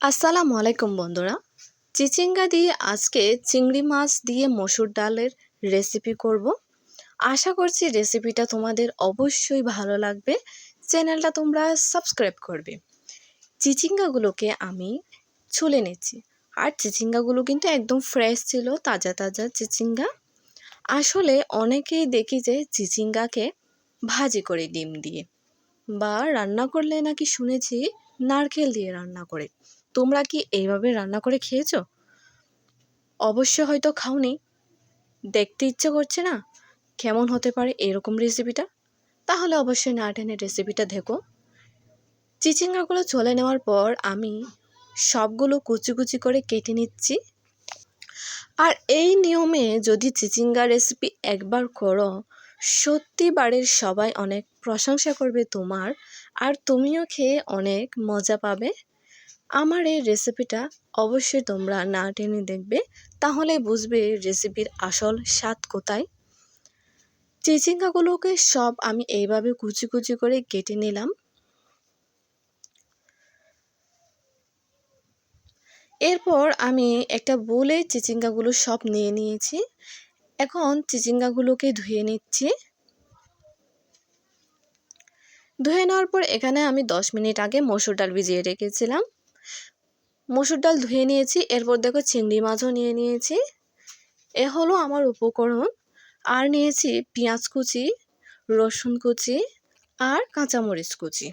আসসালামু আলাইকুম বন্ধুরা। চিচিঙ্গা দিয়ে আজকে চিংড়ি মাছ দিয়ে মসুর ডালের রেসিপি করব। আশা করছি রেসিপিটা তোমাদের অবশ্যই ভালো লাগবে। চ্যানেলটা তোমরা সাবস্ক্রাইব করবে। চিচিঙ্গাগুলোকে আমি ছুলে নিচ্ছি। আর চিচিঙ্গাগুলো কিন্তু একদম ফ্রেশ ছিল, তাজা তাজা চিচিঙ্গা। আসলে অনেকেই দেখি যে চিচিঙ্গাকে ভাজি করে ডিম দিয়ে, বা রান্না করলে নাকি শুনেছি নারকেল দিয়ে রান্না করে। তোমরা কি এইভাবে রান্না করে খেয়েছো? অবশ্য হয়তো খাওনি, দেখতে ইচ্ছে করছে না কেমন হতে পারে এরকম রেসিপিটা। তাহলে অবশ্যই না টেনে রেসিপিটা দেখো। চিচিঙ্গাগুলো চলে নেওয়ার পর আমি সবগুলো কুচি কুচি করে কেটে নিচ্ছি। আর এই নিয়মে যদি চিচিঙ্গা রেসিপি একবার করো, সত্যি বাড়ির সবাই অনেক প্রশংসা করবে তোমার, আর তুমিও খেয়ে অনেক মজা পাবে। আমার এই রেসিপিটা অবশ্যই তোমরা না টেনে দেখবে, তাহলে বুঝবে রেসিপির আসল স্বাদ কোথায়। চিচিঙ্গাগুলোকে সব আমি এইভাবে কুচি কুচি করে কেটে নিলাম। এরপর আমি একটা বোলে চিচিঙ্গাগুলো সব নিয়ে নিয়েছি। এখন চিচিঙ্গাগুলোকে ধুয়ে নিচ্ছি। ধুয়ে নেওয়ার পর এখানে আমি 10 মিনিট আগে মসুর ডাল ভিজিয়ে রেখেছিলাম। মসুর ডাল ধুয়ে নিয়েছি। এরপর দেখো চিংড়ি মাছও নিয়ে নিয়েছি। এ হলো আমার উপকরণ। আর নিয়েছি পেঁয়াজ কুচি, রসুন কুচি আর কাঁচামরিচ কুচি।